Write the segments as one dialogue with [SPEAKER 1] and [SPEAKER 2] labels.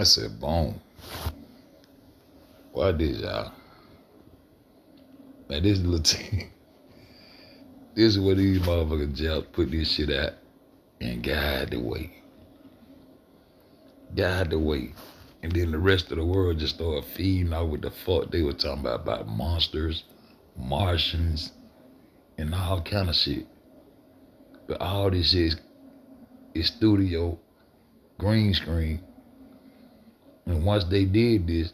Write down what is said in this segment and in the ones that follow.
[SPEAKER 1] I said, boom. Why did y'all? Man, this little team. This is where these motherfucking jails put this shit out and guide the way. Guide the way. And then the rest of the world just started feeding out with the fuck they were talking about monsters, Martians, and all kind of shit. But all this shit is studio, green screen. And once they did this,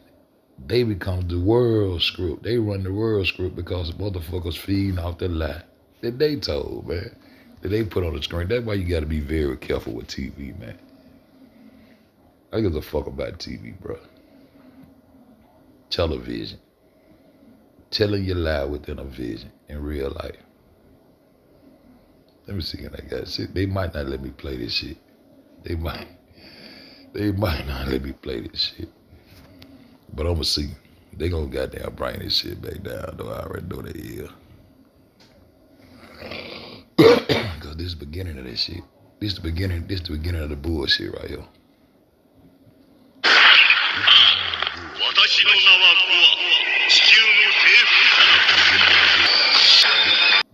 [SPEAKER 1] they become the world script. They run the world script because motherfuckers feeding off the lie that they told, man. That they put on the screen. That's why you gotta be very careful with TV, man. I give a fuck about TV, bro. Television. Telling your lie within a vision in real life. Let me see if I got shit. They might not let me play this shit. They might not let me play this shit. But I'ma see. They gonna goddamn bring this shit back down, though. I already know they is. Cause this is the beginning of this shit. This is the beginning of the bullshit right here.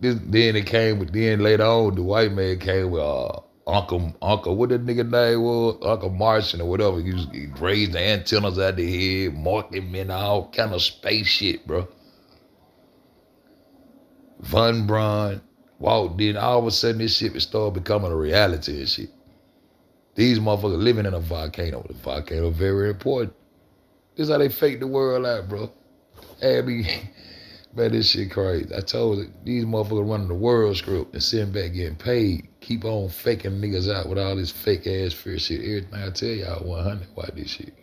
[SPEAKER 1] Then it came with, then later on, the white man came with Uncle, what that nigga name was? Uncle Martian or whatever. He raised the antennas out the head, marked him in all kind of space shit, bro. Von Braun walked in. All of a sudden, this shit started becoming a reality and shit. These motherfuckers living in a volcano. The volcano very important. This is how they fake the world out, bro. Abby, man, this shit crazy. I told you, these motherfuckers running the world script and sitting back getting paid. Keep on faking niggas out with all this fake ass fear shit. Everything I tell y'all 100, why this shit?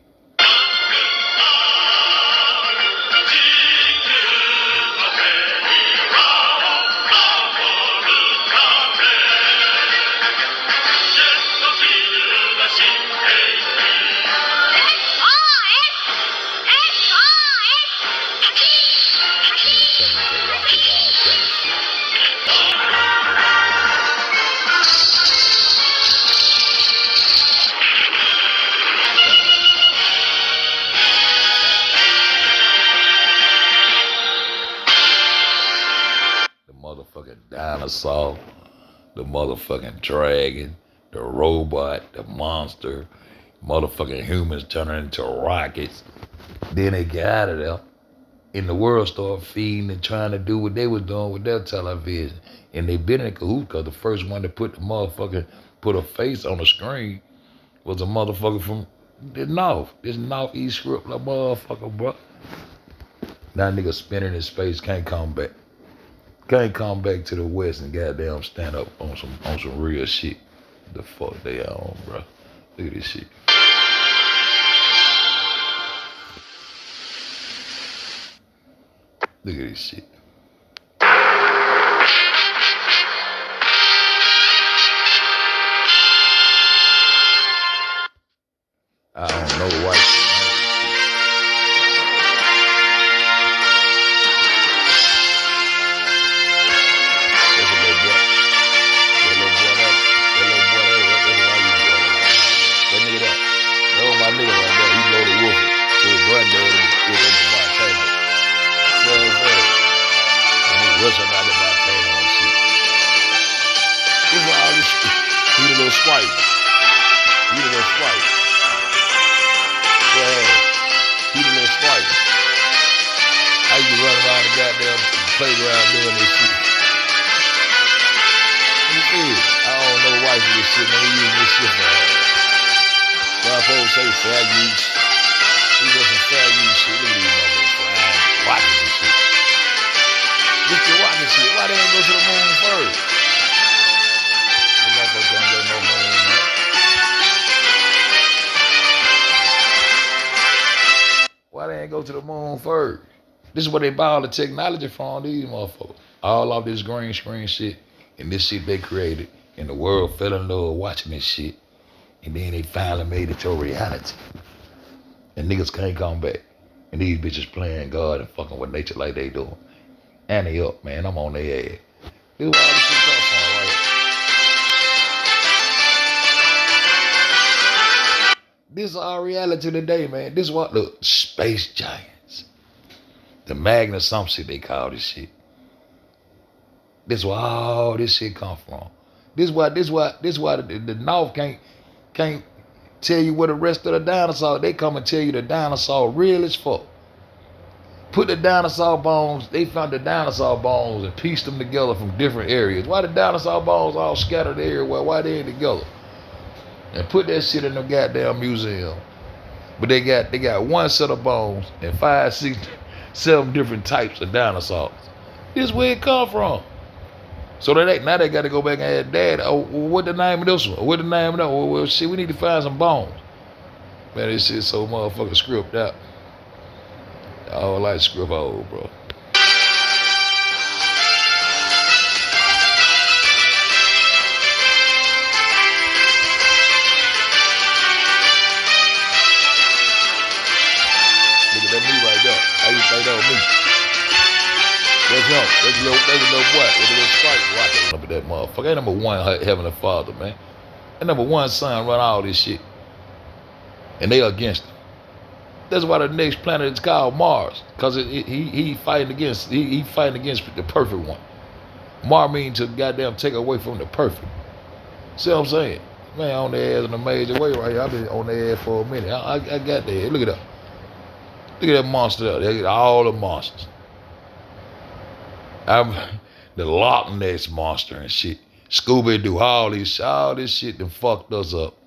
[SPEAKER 1] Dinosaur, the motherfucking dragon, the robot, the monster, motherfucking humans turning into rockets. Then they got out of there, and the world started feeding and trying to do what they was doing with their television. And they been in cahoots because the first one to put a face on the screen was a motherfucker from the north. This northeast script, like motherfucker, bro. Now nigga spinning his space, can't come back. Can't come back to the West and goddamn stand up on some real shit. The fuck they on, bro? Look at this shit. Look at this shit. I don't know why. Playground doing this shit. You feel? I don't know why for this shit, man. We using this shit for my folks say fair use. We got some fair use shit. Look at these motherfuckers flying rockets and shit. Look at rocket shit. Why they ain't go to the moon first? These motherfuckers ain't go no moon, man. Why they ain't go to the moon first? This is where they buy all the technology from, these motherfuckers. All off this green screen shit and this shit they created. And the world fell in love watching this shit. And then they finally made it to a reality. And niggas can't come back. And these bitches playing God and fucking with nature like they doing. And they up, man. I'm on their ass. This is where all this shit comes from, right? This is our reality today, man. This is what the space giants. The magna some shit they call this shit. This is where all this shit come from. This is why the North can't tell you what the rest of the dinosaurs. They come and tell you the dinosaur real as fuck. Put the dinosaur bones, they found the dinosaur bones and pieced them together from different areas. Why the dinosaur bones all scattered everywhere? Why they ain't together? And put that shit in the goddamn museum. But they got one set of bones and 5, 6, 7 different types of dinosaurs. This is where it come from. So now they got to go back and ask Dad, oh, what the name of this one? What the name of that one? Well, shit, we need to find some bones. Man, this shit so motherfucking script out. I don't like script old, bro. Look at that me right there. I used to think that was me. That's him. That's a little boy with a little stripe rocking up at that motherfucker. That number one Heavenly Father, man. That number one son run all this shit. And they against him. That's why the next planet is called Mars. Because he fighting against the perfect one. Mars means to goddamn take away from the perfect. See what I'm saying? Man, on their ass in a major way right here. I've been on their ass for a minute. I got there. Look at that. Look at that monster there. Look at all the monsters. I'm the Loch Ness monster and shit. Scooby-Doo, all this shit that fucked us up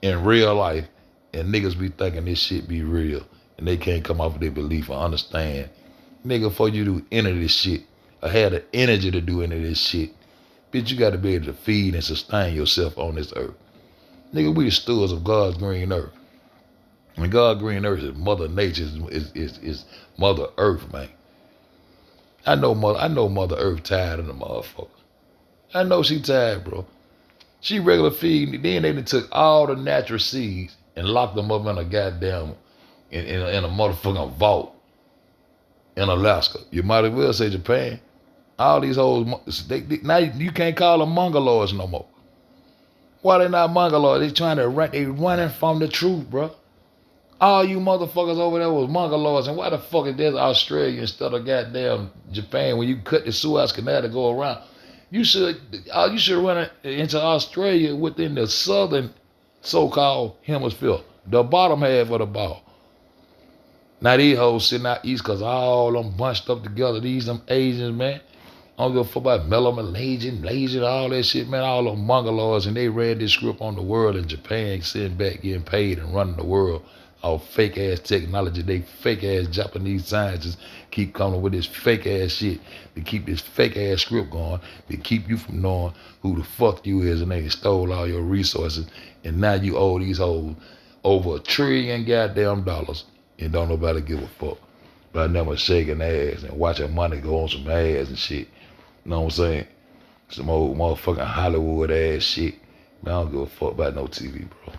[SPEAKER 1] in real life. And niggas be thinking this shit be real. And they can't come off of their belief or understand. Nigga, for you to enter this shit, or have the energy to do any of this shit, bitch, you gotta be able to feed and sustain yourself on this earth. Nigga, we the stewards of God's green earth. And God's green earth is Mother Nature, is Mother Earth, man. I know Mother Earth tired of the motherfucker. I know she tired, bro. She regular feeding. Then they took all the natural seeds and locked them up in a goddamn, in a motherfucking vault in Alaska. You might as well say Japan. All these hoes, now you can't call them mongoloids no more. Why they not mongoloids? They running from the truth, bro. All you motherfuckers over there was mongoloids, and why the fuck is there Australia instead of goddamn Japan when you cut the Suez Canal to go around? You should run into Australia within the southern so-called hemisphere, the bottom half of the ball. Now these hoes sitting out east because all them bunched up together. Them Asians, man. I don't give a fuck about Malaysian, all that shit, man. All them mongoloids, and they read this script on the world in Japan, sitting back, getting paid and running the world. All fake ass technology. They fake ass Japanese scientists keep coming with this fake ass shit to keep this fake ass script going, to keep you from knowing who the fuck you is, and they stole all your resources. And now you owe these hoes over $1 trillion goddamn dollars, and don't nobody give a fuck. But I never shaking ass and watching money go on some ass and shit. You know what I'm saying? Some old motherfucking Hollywood ass shit. Man, I don't give a fuck about no TV, bro.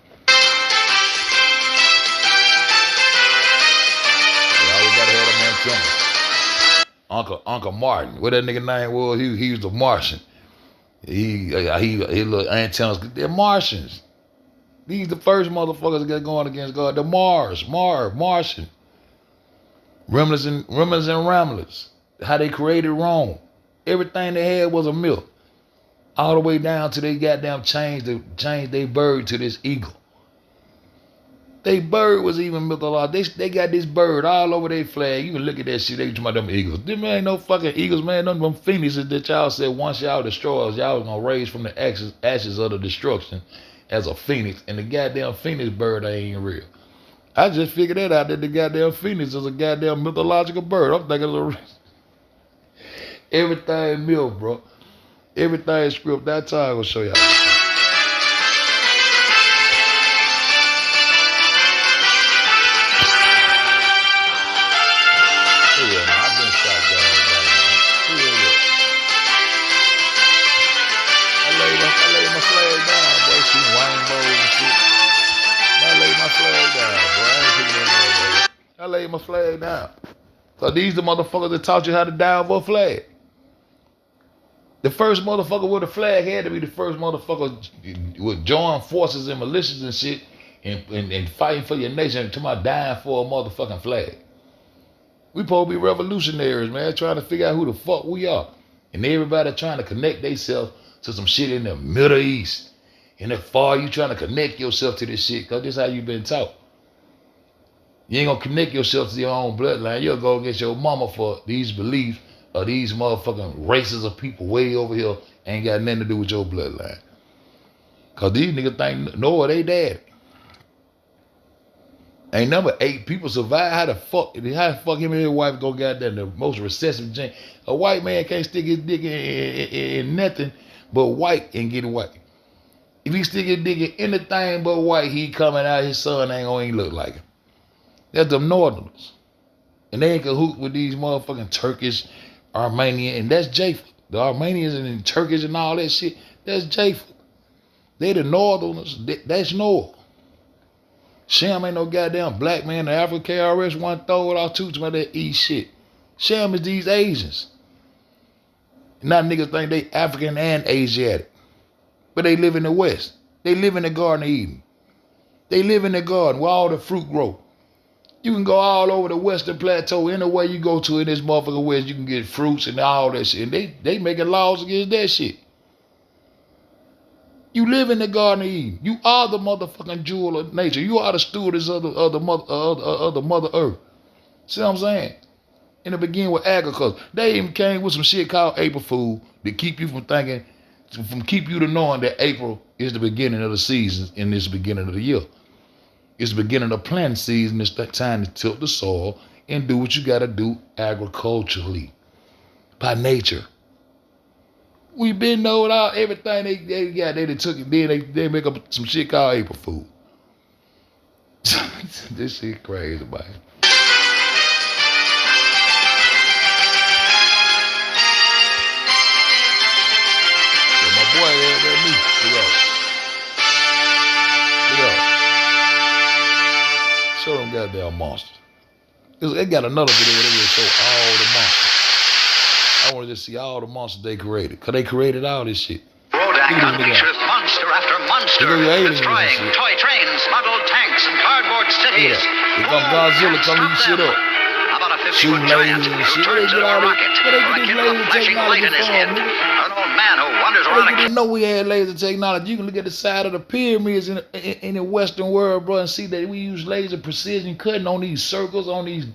[SPEAKER 1] Uncle Martin, what that nigga name was, he was a Martian. He little antennas, they're Martians. These the first motherfuckers that get going against God. The Martian. Remnants and Ramblers. How they created Rome. Everything they had was a myth. All the way down to they goddamn changed their bird to this eagle. They bird was even mythological. They got this bird all over their flag. You can look at that shit. They talking about them eagles. Them ain't no fucking eagles, man. None of them phoenixes that y'all said once y'all destroy us, y'all was gonna raise from the ashes of the destruction as a phoenix. And the goddamn phoenix bird ain't real. I just figured that out, that the goddamn phoenix is a goddamn mythological bird. I'm thinking everything myth, bro. Everything script. That time I will show y'all. I laid my flag down. So these the motherfuckers that taught you how to die over a flag. The first motherfucker with a flag had to be the first motherfucker with join forces and militias and shit and fighting for your nation to my dying for a motherfucking flag. We supposed to be revolutionaries, man, trying to figure out who the fuck we are. And everybody trying to connect themselves to some shit in the Middle East. And the far you trying to connect yourself to this shit, because this is how you been taught. You ain't gonna connect yourself to your own bloodline. You'll go against your mama for these beliefs or these motherfucking races of people way over here ain't got nothing to do with your bloodline. Because these niggas think Noah, they daddy. Ain't number 8 people survive. How the fuck him and his wife go goddamn the most recessive gene? A white man can't stick his dick in nothing but white and get white. If he stick his dick in anything but white, he coming out, his son ain't gonna even look like him. That's them Northerners. And they ain't cahoot with these motherfucking Turkish, Armenian, and that's Japheth. The Armenians and the Turkish and all that shit, that's Japheth. They the Northerners, that's Noah. Shem ain't no goddamn black man. The African KRS one throw it off too to that eat shit. Shem is these Asians. Now niggas think they African and Asiatic. But they live in the West. They live in the Garden of Eden. They live in the garden where all the fruit grow. You can go all over the Western Plateau. Anywhere you go to in this motherfucking West, you can get fruits and all that shit. And they making laws against that shit. You live in the Garden of Eden. You are the motherfucking jewel of nature. You are the stewardess of the Mother Earth. See what I'm saying? In the beginning with agriculture. They even came with some shit called April Fool to keep you from thinking, keep you to knowing that April is the beginning of the season and it's the beginning of the year. It's the beginning of planting season. It's that time to tilt the soil and do what you got to do agriculturally by nature. We been knowing all everything they got. They took it. Then they make up some shit called April Fool. This shit crazy, man. So my boy had that me. Look out. Show them goddamn monsters. They got another video where they just show all the monsters. I want to just see all the monsters they created. Because they created all this shit.
[SPEAKER 2] Rodak unleashes monster after monster, destroying toy trains, model tanks, and cardboard cities.
[SPEAKER 1] Here come Godzilla coming eat shit up.
[SPEAKER 2] About a 50-foot
[SPEAKER 1] Shooting
[SPEAKER 2] giant
[SPEAKER 1] lasers and
[SPEAKER 2] who
[SPEAKER 1] shit.
[SPEAKER 2] turns into a rocket.
[SPEAKER 1] Where they
[SPEAKER 2] A
[SPEAKER 1] get this
[SPEAKER 2] kid with a
[SPEAKER 1] laser
[SPEAKER 2] flashing light
[SPEAKER 1] technology
[SPEAKER 2] in his
[SPEAKER 1] from,
[SPEAKER 2] head.
[SPEAKER 1] nigga?
[SPEAKER 2] An old man who wanders around
[SPEAKER 1] They
[SPEAKER 2] a
[SPEAKER 1] didn't know we had laser technology. You can look at the side of the pyramids in the Western world, bro, and see that we use laser precision cutting on these circles, on these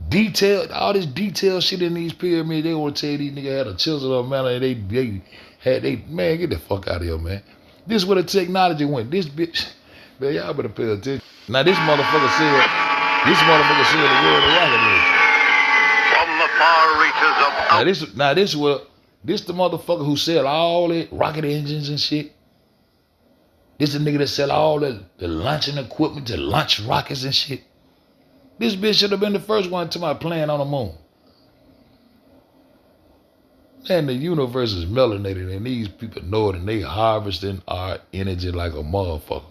[SPEAKER 1] detailed, all this detailed shit in these pyramids. They want to tell you these niggas had a chisel of man, and man, get the fuck out of here, man. This is where the technology went. This bitch, man, y'all better pay attention. Now this motherfucker said the word of rocket launcher.
[SPEAKER 2] from the far reaches of
[SPEAKER 1] This the motherfucker who sell all the rocket engines and shit. This the nigga that sell all the launching equipment to launch rockets and shit. This bitch should have been the first one to my plan on the moon. Man, the universe is melanated and these people know it and they harvesting our energy like a motherfucker.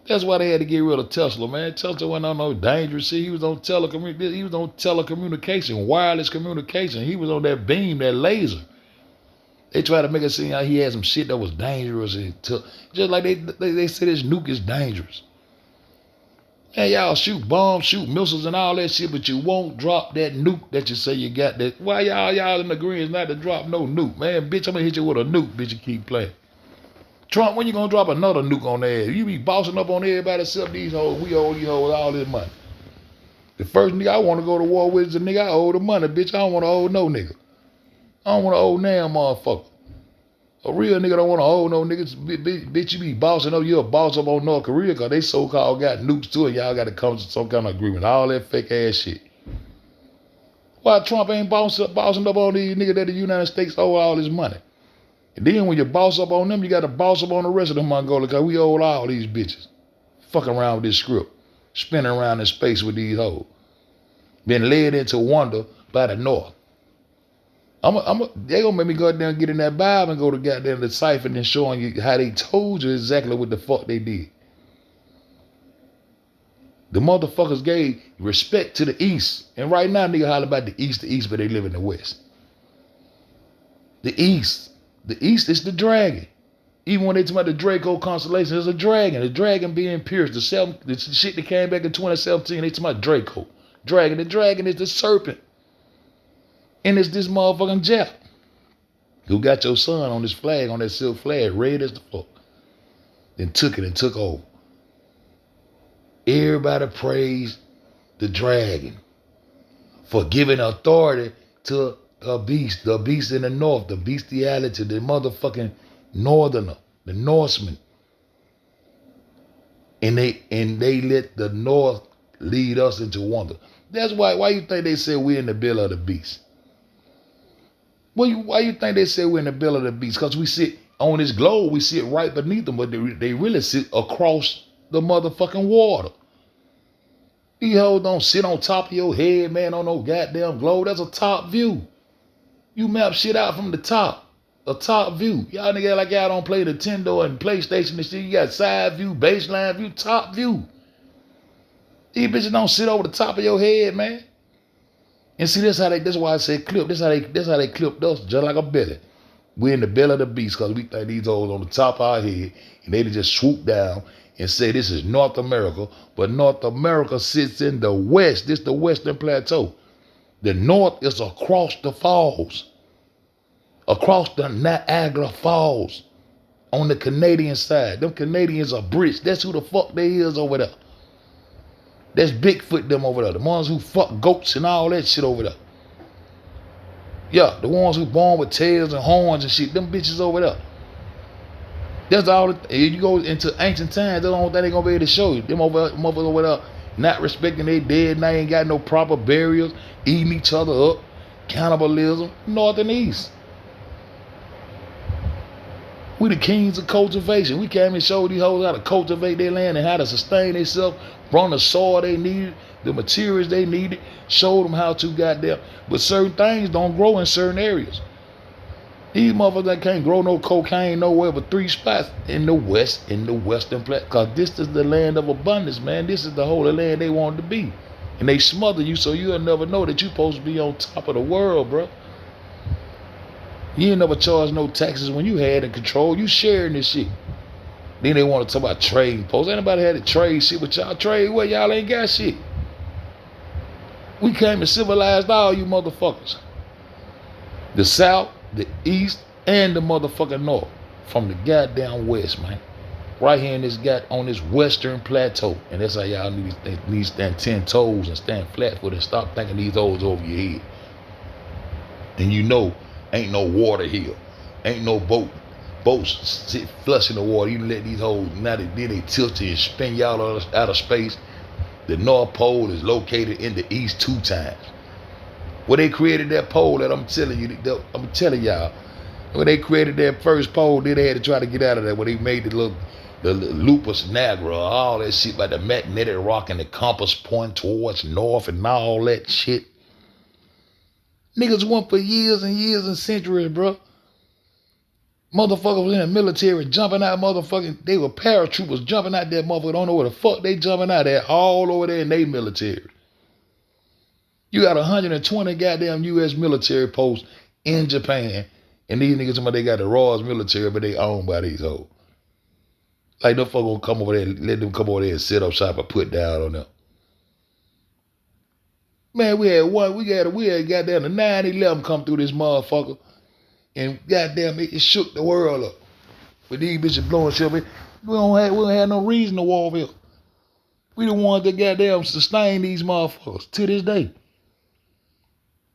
[SPEAKER 1] That's why they had to get rid of Tesla, man. Tesla wasn't on no dangerous shit. He was on telecommunication, wireless communication. He was on that beam, that laser. They tried to make it seem like he had some shit that was dangerous. Just like they said his nuke is dangerous. Man, y'all shoot bombs, shoot missiles and all that shit, but you won't drop that nuke that you say you got. That why y'all in agreement not to drop no nuke, man? Bitch, I'm gonna hit you with a nuke, bitch. You keep playing. Trump, when you gonna drop another nuke on their ass? You be bossing up on everybody except these hoes. We owe these hoes all this money. The first nigga I want to go to war with is the nigga I owe the money, bitch. I don't want to owe no nigga. I don't want to owe damn motherfucker. A real nigga don't want to owe no niggas. Bitch, you be bossing up. You're a boss up on North Korea because they so-called got nukes too and y'all got to come to some kind of agreement. All that fake ass shit. Why Trump ain't bossing up on these niggas that the United States owe all this money? And then when you boss up on them, you got to boss up on the rest of them Mongolia because we owe all these bitches. Fucking around with this script. Spinning around in space with these hoes. Been led into wonder by the North. They gonna make me go down and get in that Bible and go to goddamn the cipher and showing you how they told you exactly what the fuck they did. The motherfuckers gave respect to the East. And right now, nigga holler about the East, but they live in the West. The East. The East is the dragon. Even when they talk about the Draco constellation, there's a dragon. The dragon being pierced. The shit that came back in 2017, they talk about Draco. Dragon. The dragon is the serpent. And it's this motherfucking Jap who got your son on this flag, on that silk flag, red as the fuck. Then took it and took over. Everybody praised the dragon for giving authority to a beast, the beast in the north, the bestiality, the motherfucking northerner, the Norseman. And they let the north lead us into wonder. That's why you think they say we're in the belly of the beast? Why you think they say we're in the belly of the beast? Because we sit on this globe, we sit right beneath them, but they really sit across the motherfucking water. These hoes don't sit on top of your head, man, on no goddamn globe. That's a top view. You map shit out from the top. A top view. Y'all niggas like y'all don't play Nintendo and PlayStation and shit. You got side view, baseline view, top view. These bitches don't sit over the top of your head, man. And see, that's why I say clip. That's how they clipped us, just like a belly. We're in the belly of the beast because we think these hoes on the top of our head, and they just swoop down and say this is North America, but North America sits in the west. This is the Western Plateau. The north is across the falls, across the Niagara Falls, on the Canadian side. Them Canadians are Brits. That's who the fuck they is over there. That's Bigfoot them over there. The ones who fuck goats and all that shit over there. Yeah, the ones who born with tails and horns and shit. Them bitches over there. That's all. If you go into ancient times, that's the only thing they gonna be able to show you. Them motherfuckers over there not respecting their dead. They ain't got no proper burials. Eating each other up. Cannibalism. North and east. We the kings of cultivation. We came and showed these hoes how to cultivate their land and how to sustain themselves, run the soil they needed, the materials they needed, showed them how to goddamn. But certain things don't grow in certain areas. These motherfuckers that can't grow no cocaine nowhere but 3 spots in the west, in the western place. Because this is the land of abundance, man. This is the holy land they wanted to be. And they smother you so you'll never know that you're supposed to be on top of the world, bro. You ain't never charged no taxes when you had in control. You sharing this shit. Then they want to talk about trade posts. Anybody had to trade shit with y'all? Trade what? Y'all ain't got shit. We came and civilized all you motherfuckers. The south, the east, and the motherfucking north. From the goddamn west, man. Right here in this on this western plateau. And that's how y'all need to stand 10 toes and stand flat for it and stop thinking these hoes over your head. And you know, ain't no water here. Ain't no boats sit flush in the water. You let these hoes, now then they tilt you and spin y'all out of space. The North Pole is located in the east 2 times. When they created that pole that I'm telling y'all, when they created that first pole, then they had to try to get out of that. When they made the Lupus Niagara, all that shit about the magnetic rock and the compass point towards north and all that shit. Niggas went for years and years and centuries, bro. Motherfuckers was in the military jumping out motherfucking, they were paratroopers jumping out that motherfucker. Don't know where the fuck they jumping out at, all over there in they military. You got 120 goddamn U.S. military posts in Japan, and these niggas, they got the rawest military, but they owned by these hoes. Like, no fuck gonna come over there, let them come over there and set up shop and put down on them. Man, we had goddamn the 9/11 come through this motherfucker, and goddamn it shook the world up. But these bitches blowing shit, we don't have no reason to war here. We the ones that goddamn sustain these motherfuckers to this day.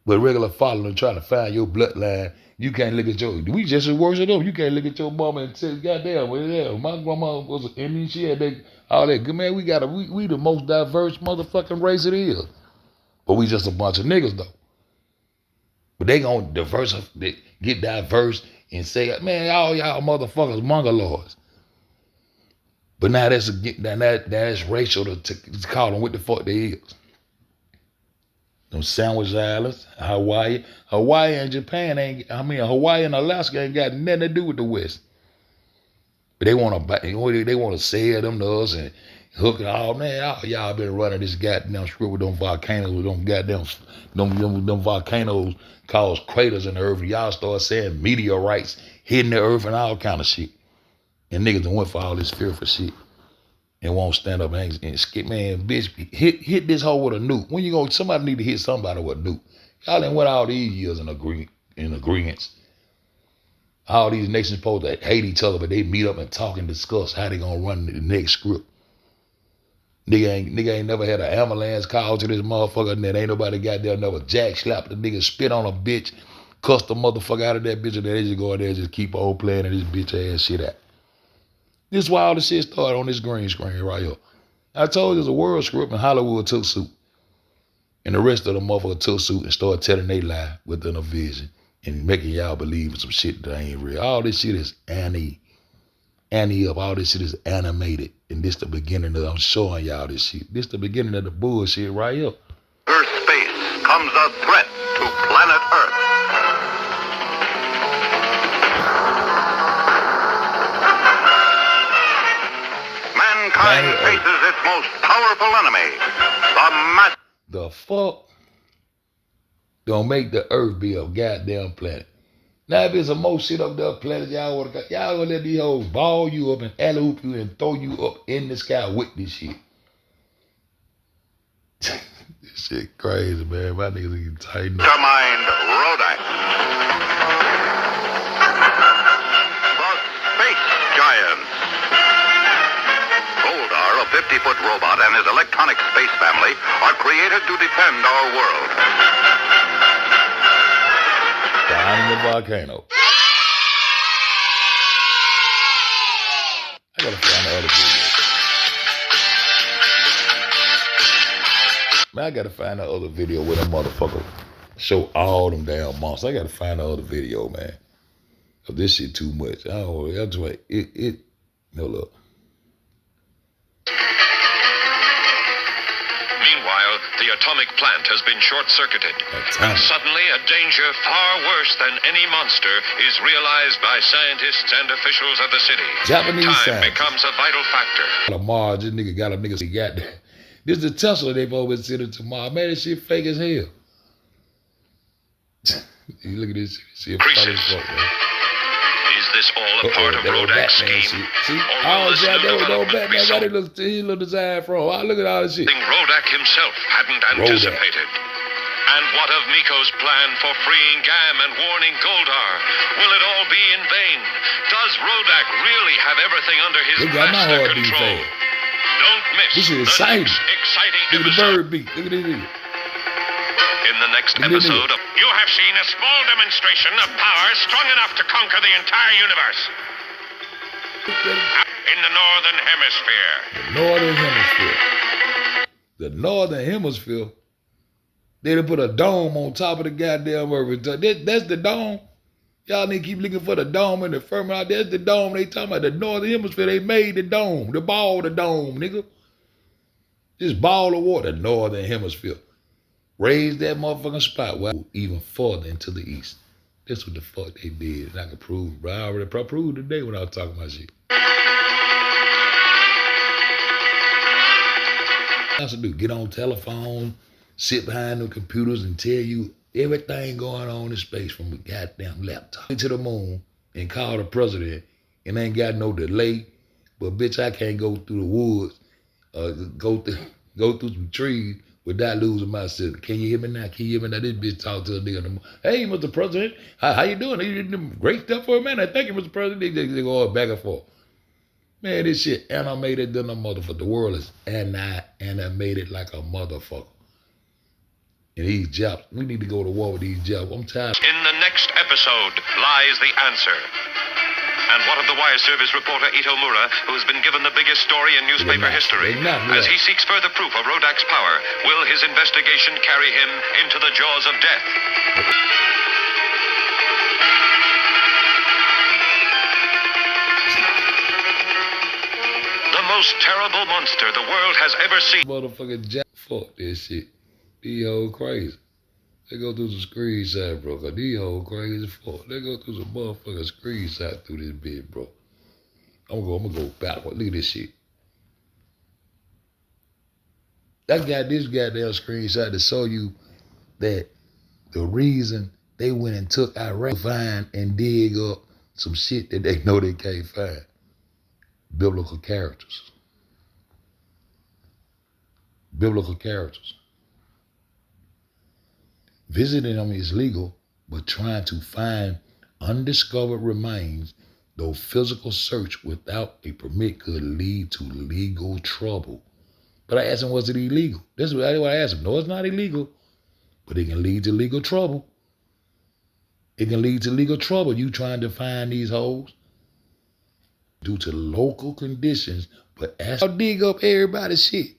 [SPEAKER 1] But regular following trying to find your bloodline, you can't look at we just as worse than them. You can't look at your mama and say, goddamn, well, yeah, my grandma was, and then she had all that good, man. We the most diverse motherfucking race it is. But we just a bunch of niggas, though. But they gonna get diverse and say, man, all y'all motherfuckers mongoloids. But now that's racial to call them what the fuck they is. Them Sandwich Islands, Hawaii and Japan Hawaii and Alaska ain't got nothing to do with the West. But they want to sell them to us and hook it all, man. All y'all been running this goddamn screw with them volcanoes, them volcanoes cause craters in the earth. Y'all start saying meteorites hitting the earth and all kind of shit. And niggas done went for all this fearful shit and won't stand up and skip, man, bitch, hit this hoe with a nuke. When you go, somebody need to hit somebody with a nuke. Y'all done went all these years in agreements. All these nations supposed to hate each other, but they meet up and talk and discuss how they gonna run the next script. Nigga ain't never had an ambulance call to this motherfucker, and then ain't nobody got there never jack slap the nigga, spit on a bitch, cuss the motherfucker out of that bitch, and then they just go out there and just keep on playing this bitch ass shit out. This is why all the shit started on this green screen right here. I told you there's a world script and Hollywood took suit. And the rest of the motherfucker took suit and started telling they lie within a vision and making y'all believe in some shit that ain't real. All this shit is Annie up. All this shit is animated. And this the beginning of, I'm showing y'all this shit. This the beginning of the bullshit right here.
[SPEAKER 2] Earth space comes a threat to planet Earth. Mankind faces its most powerful enemy,
[SPEAKER 1] the fuck don't make the Earth be a goddamn planet. Now if it's a more shit up there planet, y'all gonna let these hoes ball you up and alley-oop you and throw you up in the sky with this shit. This shit crazy, man. My niggas getting tightened up.
[SPEAKER 2] Mind Rodak. The Space Giants. Goldar, a 50-foot robot, and his electronic space family are created to defend our world.
[SPEAKER 1] Down in the volcano. I gotta find the other video. Man, I gotta find the other video where that motherfucker show all them damn monsters. I gotta find the other video, man. Cause this shit too much. I don't know. That's why no look.
[SPEAKER 3] Meanwhile, the atomic plant has been short-circuited. And suddenly, a danger far worse than any monster is realized by scientists and officials of the city.
[SPEAKER 1] Japanese
[SPEAKER 3] Time
[SPEAKER 1] scientists.
[SPEAKER 3] becomes a vital factor.
[SPEAKER 1] Mars, this nigga got there. This is the Tesla they've always sent to Mars. Man, this shit fake as hell. You look at this shit.
[SPEAKER 3] Crisis. Is this all a part of Rodak's scheme?
[SPEAKER 1] See? All that there was no Batman. Got his little design from. Oh, look at all this shit.
[SPEAKER 3] Rodak himself hadn't anticipated. And what of Miko's plan for freeing Gam and warning Goldar? Will it all be in vain? Does Rodak really have everything under his master control? Don't miss
[SPEAKER 1] this is exciting.
[SPEAKER 3] Exciting
[SPEAKER 1] look at the bird beat. Look at this.
[SPEAKER 3] In the next episode of... You have seen a small demonstration of power strong enough to conquer the entire universe. In the Northern Hemisphere.
[SPEAKER 1] The Northern Hemisphere. The Northern Hemisphere. They done put a dome on top of the goddamn Earth. That's the dome. Y'all need to keep looking for the dome in the firmament. That's the dome they talking about. The Northern Hemisphere, they made the dome. The ball of the dome, nigga. This ball of water, the Northern Hemisphere. Raise that motherfucking spot even further into the east. That's what the fuck they did. And I can prove, bro. I already proved today when I was talking about shit. What to do? Get on telephone, sit behind the computers and tell you everything going on in space from a goddamn laptop. To the moon and call the president and ain't got no delay. But bitch, I can't go through the woods, go through some trees without losing my signal. Can you hear me now? Can you hear me now? This bitch talk to a nigga. Hey, Mr. President, how you doing? You did great stuff for a minute. Thank you, Mr. President. They go back and forth. Man, this shit animated than a motherfucker. The world is animated like a motherfucker. And these jobs, we need to go to war with these jobs. I'm tired.
[SPEAKER 3] In the next episode lies the answer. And what of the wire service reporter Ito Mura, who has been given the biggest story in newspaper history? As he seeks further proof of Rodak's power, will his investigation carry him into the jaws of death? The most terrible monster the world has ever seen.
[SPEAKER 1] Motherfucking jack, fuck this shit. These hoes crazy. They go through some screenshots, bro. Cause these hoes crazy as fuck. They go through some motherfucking screenshots through this bit, bro. I'm gonna go backward. Look at this shit. I got this goddamn screenshot to show you that the reason they went and took Iraq to find and dig up some shit that they know they can't find. biblical characters. Biblical characters. Visiting them is legal, but trying to find undiscovered remains, though physical search without a permit could lead to legal trouble. But I asked him, was it illegal? That's what I asked him. No, it's not illegal, but it can lead to legal trouble. It can lead to legal trouble. You trying to find these hoes due to local conditions, but as I dig up everybody's shit.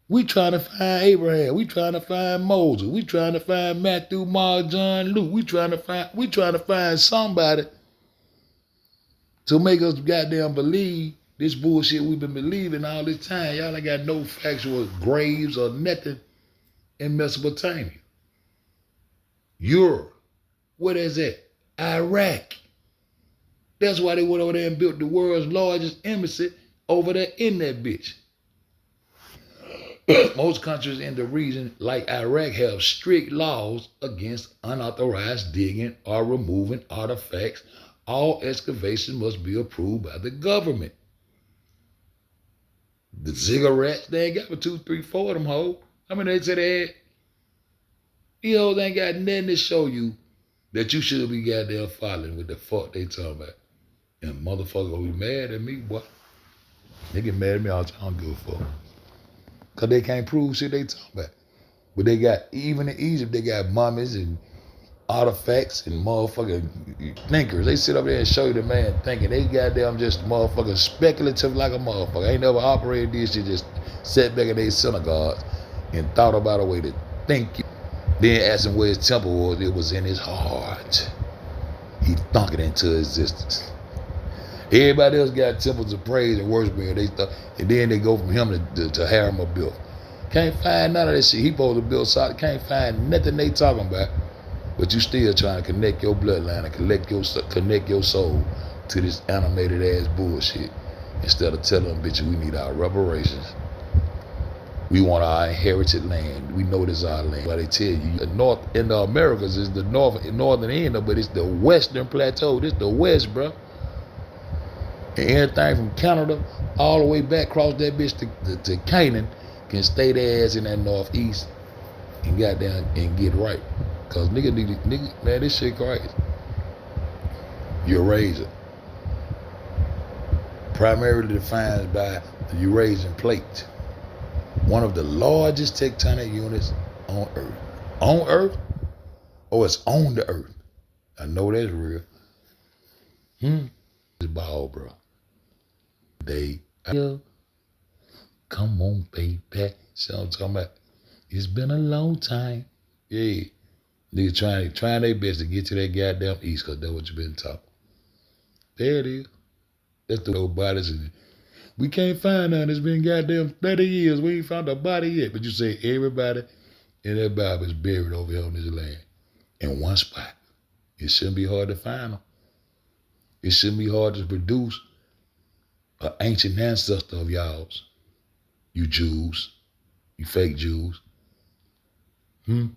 [SPEAKER 1] We trying to find Abraham. We trying to find Moses. We trying to find Matthew, Mark, John, Luke. We trying to find somebody to make us goddamn believe this bullshit we've been believing all this time. Y'all ain't got no factual graves or nothing in Mesopotamia. Europe. What is that? Iraq. That's why they went over there and built the world's largest embassy over there in that bitch. Most countries in the region, like Iraq, have strict laws against unauthorized digging or removing artifacts. All excavation must be approved by the government. The ziggurats, they ain't got but 2, 3, 4 of them hoes. How many they say they had? These hoes ain't got nothing to show you that you should be goddamn following what the fuck they talking about. And motherfucker will be mad at me, boy. They get mad at me all the time. I don't give a fuck. Because they can't prove shit they talking about. But they got, even in Egypt, they got mummies and artifacts and motherfucking thinkers. They sit up there and show you the man thinking. They goddamn just motherfucking speculative like a motherfucker. Ain't never operated this shit, just sat back in their synagogues and thought about a way to think. Then asked him where his temple was. It was in his heart. He thunk it into existence. Everybody else got temples of praise and worship, and then they go from him to Hiram Abiel. Can't find none of that shit. He supposed to build solid. Can't find nothing they talking about. But you still trying to connect your bloodline and connect your soul to this animated ass bullshit. Instead of telling them, bitch, we need our reparations. We want our inherited land. We know this is our land. But they tell you, the north in the Americas is the northern end of it, but it's the western plateau. This the west, bro. And everything from Canada all the way back across that bitch to Canaan can stay their ass in that northeast and goddamn and get right. Cause nigga, man, this shit crazy. Eurasia. Primarily defined by the Eurasian plate. One of the largest tectonic units on Earth. On Earth? Oh, it's on the Earth. I know that's real. It's ball, bro. Come on, baby. See what I'm talking about? It's been a long time. Yeah. Niggas trying their best to get to that goddamn East, because that's what you been talking. There it is. That's the old bodies. We can't find none. It's been goddamn 30 years. We ain't found a body yet. But you say everybody in that Bible is buried over here on this land in one spot. It shouldn't be hard to find them. It shouldn't be hard to produce an ancient ancestor of y'all's. You Jews. You fake Jews. You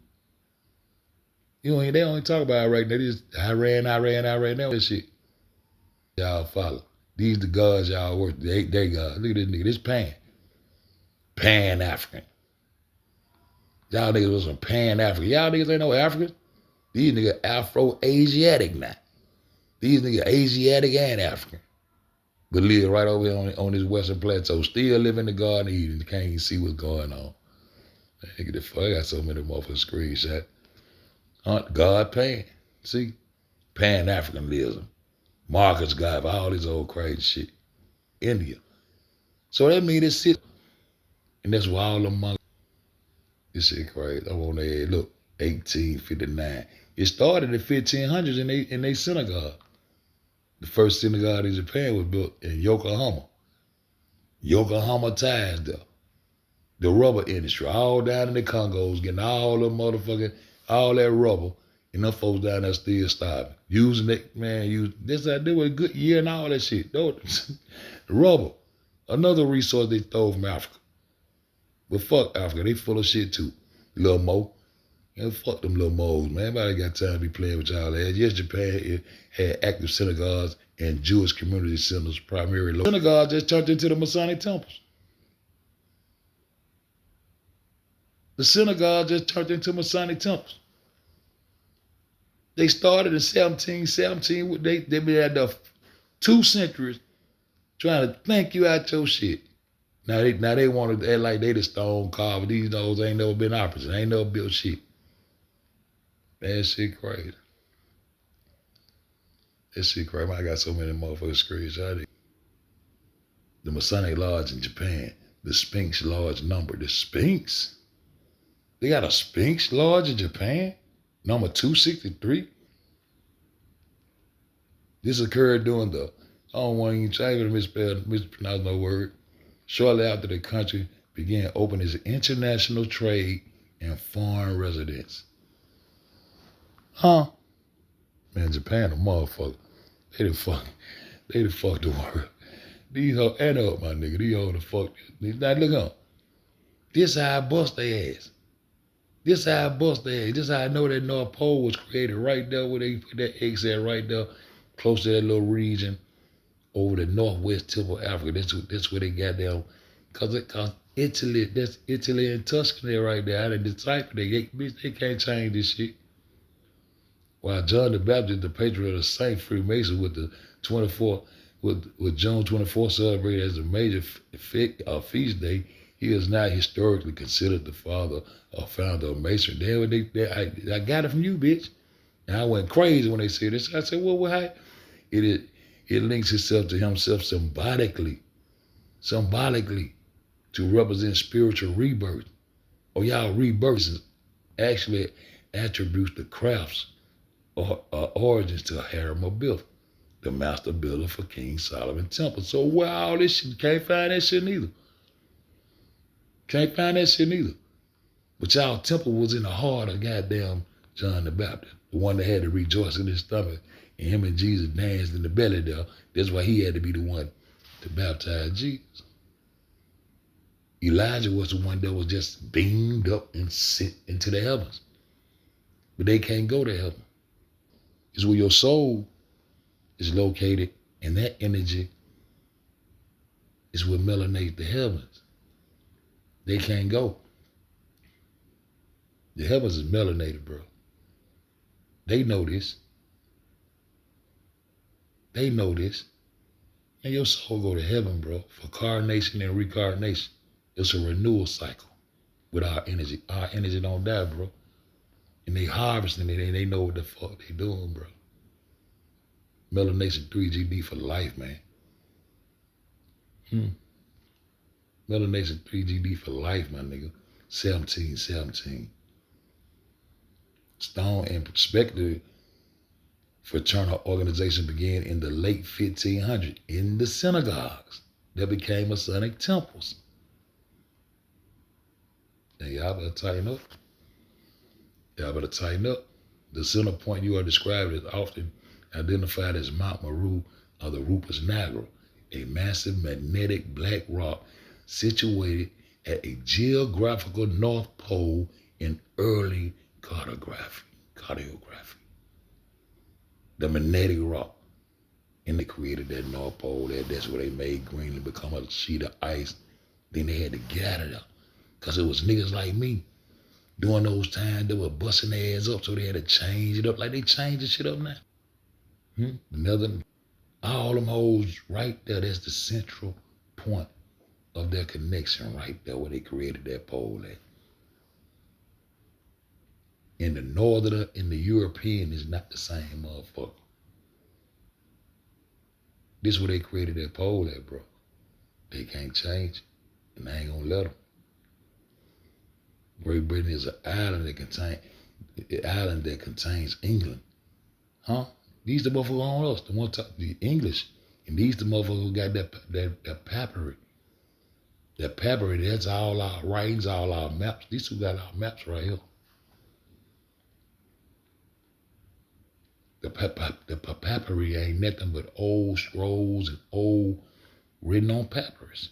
[SPEAKER 1] know, they only talk about Iraq. They just Iran. That shit. Y'all follow. These the gods y'all worship. They gods. Look at this nigga. This Pan-African. Y'all niggas was some Pan-African. Y'all niggas ain't no Africans. These niggas Afro-Asiatic now. These niggas Asiatic and African. But live right over here on this western plateau. Still live in the Garden of Eden. Can't even see what's going on. Nigga, the fuck, I got so many motherfuckers screenshot. God Pan. See? Pan-Africanism. Marcus Garvey, all this old crazy shit. India. So that means it's shit. And that's why all them monkeys. This shit crazy. I'm on there. Look, 1859. It started in the 1500s in they synagogue. The first synagogue in Japan was built in Yokohama. Yokohama ties there. The rubber industry, all down in the Congos, getting all the motherfucking, all that rubber, and them folks down there still starving. Using it, man, this I do a good year and all that shit. Rubber, another resource they stole from Africa. But fuck Africa, they full of shit too. Little Mo. And fuck them little moles, man. Nobody got time to be playing with y'all ass. Yes, Japan had active synagogues and Jewish community centers primarily. Synagogues just turned into the Masonic temples. The synagogue just turned into Masonic temples. They started in 1717. They been at the 2 centuries trying to think you out your shit. Now they want to act like they the stone carver. These dogs ain't never been operas. Ain't never built shit. That shit crazy. That shit crazy. I got so many motherfuckers screenshots. The Masonic Lodge in Japan. The Sphinx Lodge number. The Sphinx? They got a Sphinx Lodge in Japan? Number 263? This occurred during the, I don't want to even try to mispronounce no word. Shortly after the country began opening its international trade and foreign residents. Huh? Man, Japan a motherfucker. They the fuck the world. These hoes, and up, my nigga. These hoes the fuck. Now look on. This how I bust their ass. This how I bust their ass. This how I know that North Pole was created right there where they put that X at right there, close to that little region over the northwest tip of Africa. That's where they got down. Cause Italy, that's Italy and Tuscany right there. I done deciphered they can't change this shit. While John the Baptist, the patron of the Saint Freemason, with the 24, with June 24th celebrated as a major feast day, he is not historically considered the father or founder of Masonry. I got it from you, bitch. And I went crazy when they said this. I said, well, how? It links itself to himself symbolically to represent spiritual rebirth. Or y'all, rebirth is actually attributes the crafts or origins to Hiram Abiff, the master builder for King Solomon Temple. So where all this shit, can't find that shit neither. Can't find that shit neither. But y'all temple was in the heart of goddamn John the Baptist, the one that had to rejoice in his stomach, and him and Jesus danced in the belly there. That's why he had to be the one to baptize Jesus. Elijah was the one that was just beamed up and sent into the heavens. But they can't go to heaven. It's where your soul is located, and that energy is what melanates the heavens. They can't go. The heavens is melanated, bro. They know this. They know this. And your soul go to heaven, bro, for carnation and reincarnation. It's a renewal cycle with our energy. Our energy don't die, bro. And they harvesting it and they know what the fuck they doing, bro. Melanation 3GD for life, man. Melanation 3GD for life, my nigga. 1717. Stone and Perspective fraternal organization began in the late 1500s in the synagogues that became Masonic temples. And y'all better tighten up. Y'all better tighten up. The center point you are described is often identified as Mount Meru or the Rupes Nigra, a massive magnetic black rock situated at a geographical North Pole in early cartography. The magnetic rock. And they created that North Pole. That's where they made Greenland become a sheet of ice. Then they had to get out of there. Because it was niggas like me. During those times, they were busting their ass up, so they had to change it up like they changed the shit up now. All them hoes right there, that's the central point of their connection right there where they created that pole at. In the northerner and the European is not the same motherfucker. This is where they created that pole at, bro. They can't change it, and they ain't gonna let them. Great Britain is an island that contains England. Huh? These the motherfuckers on us, the one the English. And these the motherfuckers who got that papyri. That papyri, that's all our writings, all our maps. These two got our maps right here. The papyri ain't nothing but old scrolls and old written on papyrus.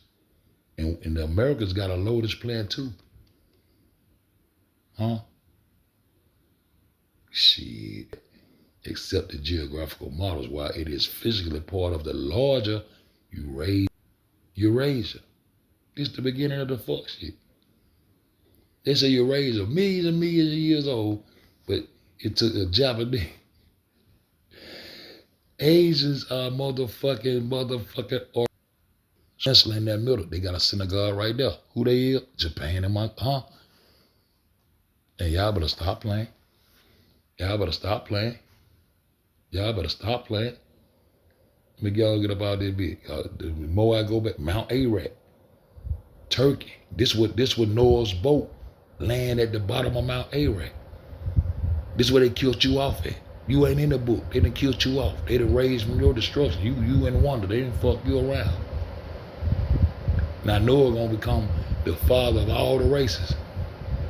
[SPEAKER 1] And the Americans got a Lotus plan too. Huh? Shit. accept the geographical models while it is physically part of the larger Eurasia. It's the beginning of the fuck shit. They say Eurasia millions and millions of years old, but it took a Japanese. Asians are motherfucking or essentially in that middle. They got a synagogue right there. Who they is? Japan and and y'all better stop playing. Y'all better stop playing. Y'all better stop playing. Let me get up out there bit. The more I go back, Mount Ararat, Turkey. This was Noah's boat land at the bottom of Mount Ararat. This is where they killed you off at. You ain't in the book. They done killed you off. They done raised from your destruction. You in wonder. They didn't fuck you around. Now Noah gonna become the father of all the races,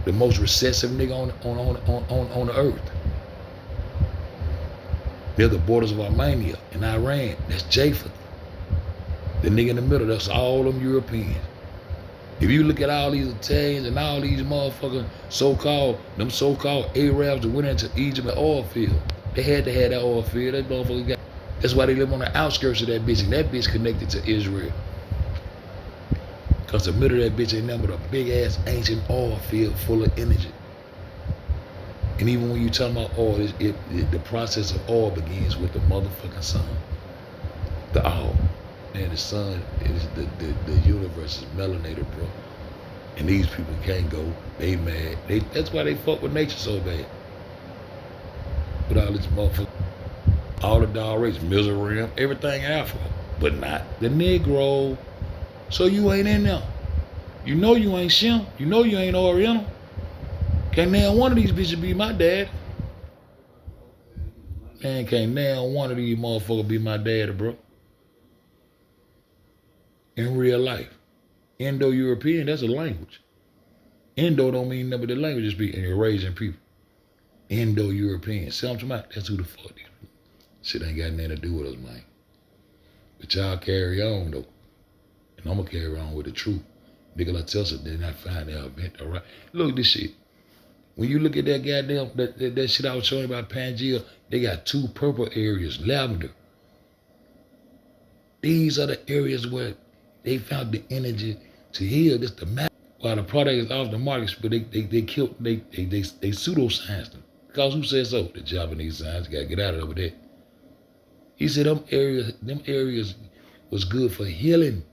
[SPEAKER 1] the most recessive nigga on the earth. They're the borders of Armenia and Iran. That's Japheth. The nigga in the middle, that's all them Europeans. If you look at all these Italians and all these motherfucking so-called Arabs that went into Egypt and oil field, they had to have that oil field. That motherfucker got. That's why they live on the outskirts of that bitch, and that bitch connected to Israel. Cause the middle of that bitch ain't nothing but a big ass ancient oil field full of energy. And even when you talking about oil, the process of oil begins with the motherfucking sun. The oil. Man, the sun is the universe is melanated, bro. And these people can't go. They mad. That's why they fuck with nature so bad. With all this motherfucker, all the dog race, Mizraim, everything Africa, but not the Negro. So you ain't in there. You know you ain't Shem. You know you ain't Oriental. Can't now one of these bitches be my dad. Man, can't now one of these motherfuckers be my daddy, bro. In real life. Indo-European, that's a language. Indo don't mean nothing but the language is speaking. You're raising people. Indo-European. See what I'm talking about? That's who the fuck these people. Shit ain't got nothing to do with us, man. But y'all carry on, though. And I'm going to carry on with the truth. Nikola Tesla did not find the event. All right. Look at this shit. When you look at that goddamn, that shit I was showing about Pangea, they got 2 purple areas, lavender. These are the areas where they found the energy to heal. This the map. While the product is off the market, but they killed, they pseudoscience them. Because who said so? The Japanese science got to get out of over there. He said them areas was good for healing.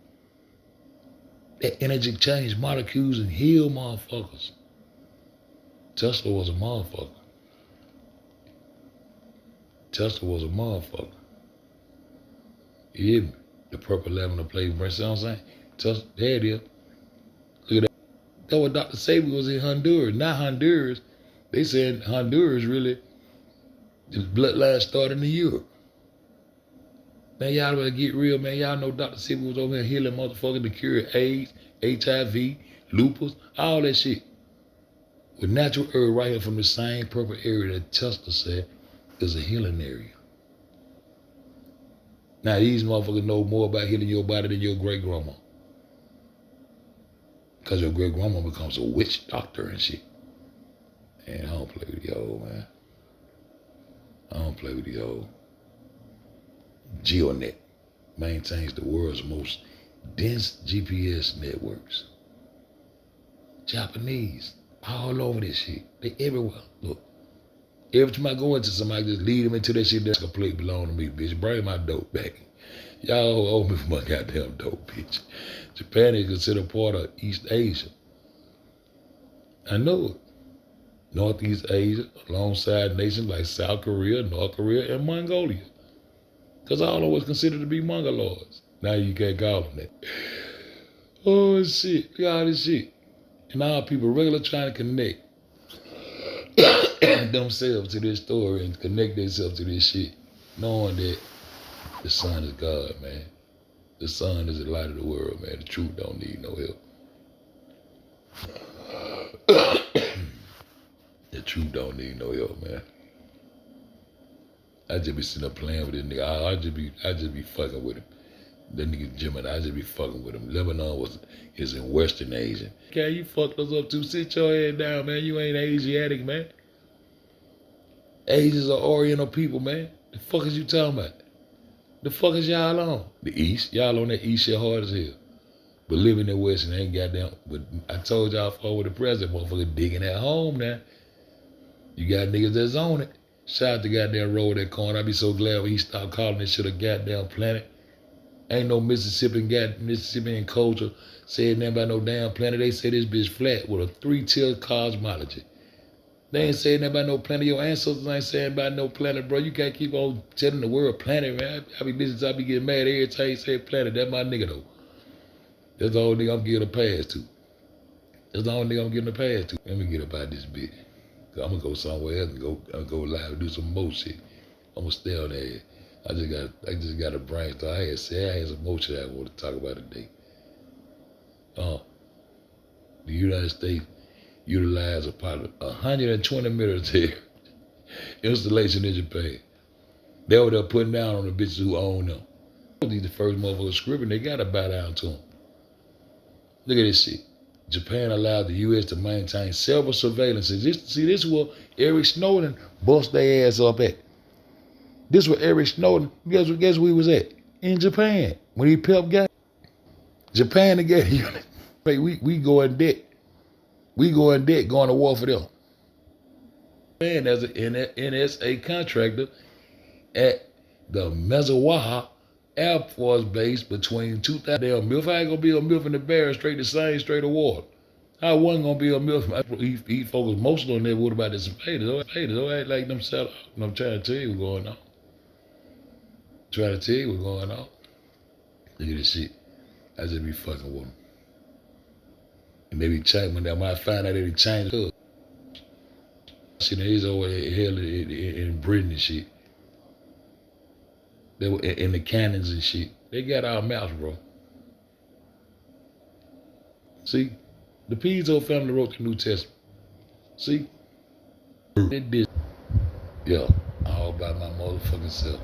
[SPEAKER 1] That energy changed molecules and heal motherfuckers. Tesla was a motherfucker. Tesla was a motherfucker. You hear me? The purple lavender plate, you know what I'm saying? Tesla, there it is. Look at that. That's what Dr. Sabi was in Honduras. Not Honduras. They said Honduras really, the bloodline started in Europe. Man, y'all better get real, man. Y'all know Dr. Sabi was over here healing motherfuckers to cure AIDS, HIV, lupus, all that shit. With natural herb right here from the same purple area that Tesla said is a healing area. Now these motherfuckers know more about healing your body than your great grandma. Cause your great grandma becomes a witch doctor and shit. Man, I don't play with y'all, man. I don't play with y'all. GeoNet maintains the world's most dense GPS networks. Japanese, all over this shit. They everywhere. Look, every time I go into somebody, just lead them into that shit that's completely belong to me, bitch. Bring my dope back. Y'all owe me for my goddamn dope, bitch. Japan is considered part of East Asia. I know it. Northeast Asia, alongside nations like South Korea, North Korea, and Mongolia. Because all of was considered to be Mongoloids. Now you can't call them that. Oh, shit. Look at all this shit. And all people regularly trying to connect themselves to this story and connect themselves to this shit, knowing that the sun is God, man. The sun is the light of the world, man. The truth don't need no help. The truth don't need no help, man. I just be sitting up playing with this nigga. I just be fucking with him. That nigga Gemini, I just be fucking with him. Lebanon is in Western Asia. Okay, you fucked us up too. Sit your head down, man. You ain't Asiatic, man. Asians are Oriental people, man. The fuck is you talking about? The fuck is y'all on? The East. Y'all on that East shit hard as hell. But living in the West and ain't goddamn. But I told y'all before with the president, motherfucker digging at home now. You got niggas that's on it. Shout out to goddamn Roll That Corn. I be so glad when he stopped calling this shit a goddamn planet. Ain't no Mississippian culture said nothing about no damn planet. They say this bitch flat with a 3-tier cosmology. They ain't saying nothing about no planet. Your ancestors ain't saying about no planet, bro. You can't keep on telling the world planet, man. I be getting mad every time you say planet. That's my nigga, though. That's the only nigga I'm giving a pass to. That's the only nigga I'm giving a pass to. Let me get up out this bitch. I'm gonna go somewhere else and go live and do some more shit. I'm gonna stay on there. I just got a brainstorm. I had some more shit I want to talk about today. The United States utilized about 120 military installation in Japan. They were there putting down on the bitches who own them. These the first motherfuckers scribbling, they gotta bow down to them. Look at this shit. Japan allowed the U.S. to maintain several surveillances. This is where Eric Snowden bust their ass up at. This where Eric Snowden, guess where we was at? In Japan. When he pepped got Japan again. We go in debt. We go in debt going to war for them. And as an NSA contractor at the Misawa Air Force Base between 2000. Damn MILF. I ain't gonna be a MILF in the Bear straight to war. I wasn't gonna be a MILF. He focused mostly on that. What about this haters? Don't act like them sell out. I'm trying to tell you what's going on. Look at this shit. I just be fucking with them. And they be changing. When I find out they be changing. Shit, he's over hell in Britain and shit. They were in the cannons and shit. They got our mouths, bro. See? The Pizzo family wrote the New Testament. See? They did. Yeah. All by my motherfucking self.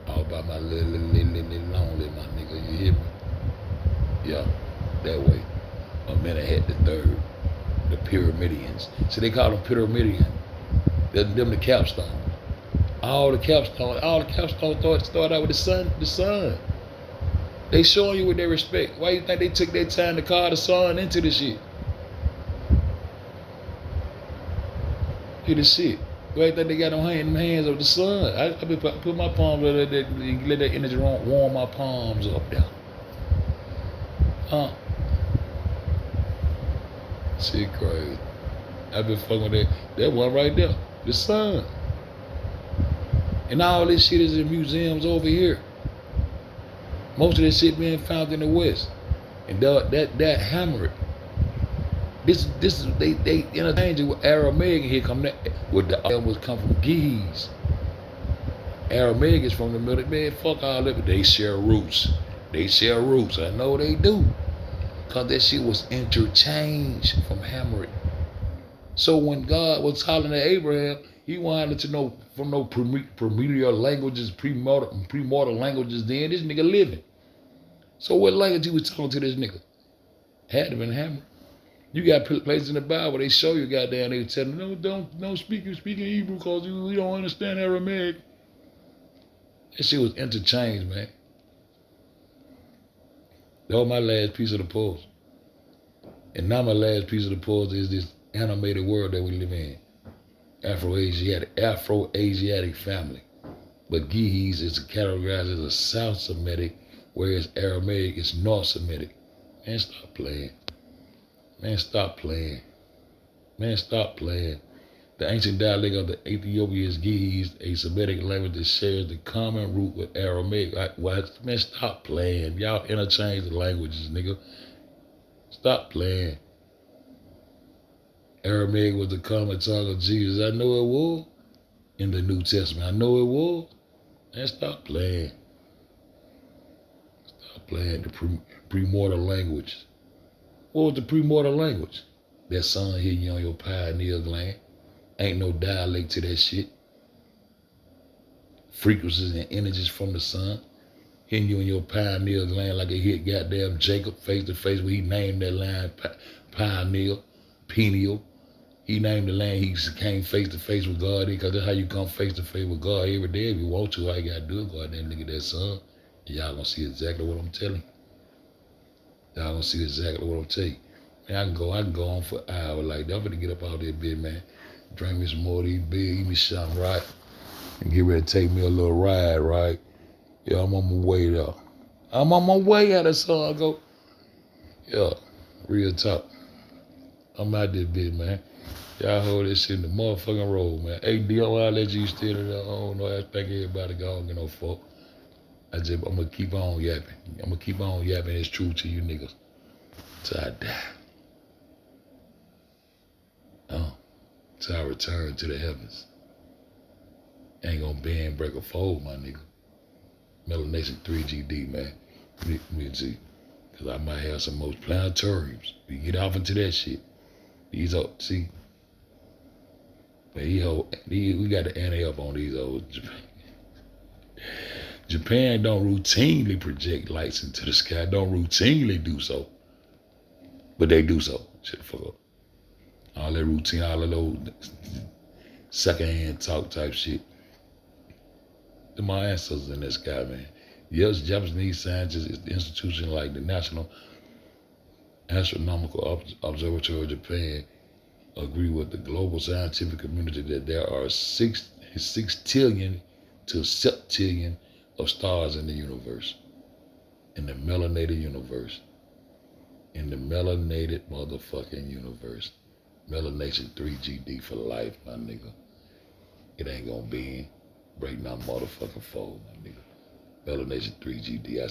[SPEAKER 1] All by my little lonely, my nigga. You hear me? Yeah. That way. Amenhotep the third. The Pyramidians. See, they call them Pyramidians. Them the capstone. All the capstone start out with the sun. They showing you with their respect. Why you think they took their time to call the sun into the shit? Hear the shit. Why you think they got them hands of the sun? I put my palms let that energy warm my palms up there. Shit crazy. I've been fucking with that one right there. The sun. And all this shit is in museums over here. Most of this shit being found in the West. And that hammer it. This is they interchange it with Aramaic. Here come that with the was come from Ge'ez. Aramaic is from the middle. Man, fuck all that, but they share roots. I know they do. Cause that shit was interchanged from hammer it. So when God was talking to Abraham, he wanted to know from no primordial languages, premortal languages then. This nigga living. So what language he was talking to this nigga? Had to been hammer. You got places in the Bible, they show you goddamn, they tell them, no, don't speak in Hebrew because we don't understand Aramaic. That shit was interchanged, man. That was my last piece of the post. And now my last piece of the post is this animated world that we live in. Afro-Asiatic family. But Ge'ez is categorized as a South Semitic, whereas Aramaic is North Semitic. Man, stop playing. The ancient dialect of the Ethiopia is Ge'ez, a Semitic language that shares the common root with Aramaic. Man, stop playing. Y'all interchange the languages, nigga. Stop playing. Aramaic was the common tongue of Jesus. I know it was. In the New Testament, I know it was. Man, stop playing. The premortal language. What was the premortal language? That sun hitting you on your pineal gland. Ain't no dialect to that shit. Frequencies and energies from the sun hitting you in your pineal gland like it hit goddamn Jacob face to face where he named that line pineal. He He named the land. He came face to face with God because that's how you come face to face with God every day. If you want to, all you gotta do is go out there and look at that sun. And y'all gonna see exactly what I'm telling you. Y'all gonna see exactly what I'm telling you. Man, I can go on for hours like that. I'm gonna get up out there, bit, man. Drink me some more of these beers, eat me something right, and get ready to take me a little ride, right? Yeah, I'm on my way there. I'm on my way out of sun go. Yeah, real talk. I'm out there, bit, man. Y'all hold this shit in the motherfucking road, man. Hey, D.O., I'll let you still in there. I don't know. I think everybody gone, get no fuck. I'm gonna keep on yapping. I'm gonna keep on yapping this truth to you niggas till I die. Till I return to the heavens. Ain't gonna bend, break, or fold, my nigga. Melanation 3GD, man. Me see. Cause I might have some most planetariums. We get off into that shit. These are, see. But we got the ante up on these old Japan. Japan don't routinely project lights into the sky. Don't routinely do so. But they do so. Shut the fuck up. All that routine, all of those secondhand talk type shit. They're my ancestors in this sky, man. Yes, Japanese scientists, the institution like the National Astronomical Observatory of Japan agree with the global scientific community that there are 6 trillion to septillion of stars in the universe. In the melanated universe. In the melanated motherfucking universe. Melanation 3GD for life, my nigga. It ain't gonna be break no motherfucking fold, my nigga. Melanation 3GD, I said.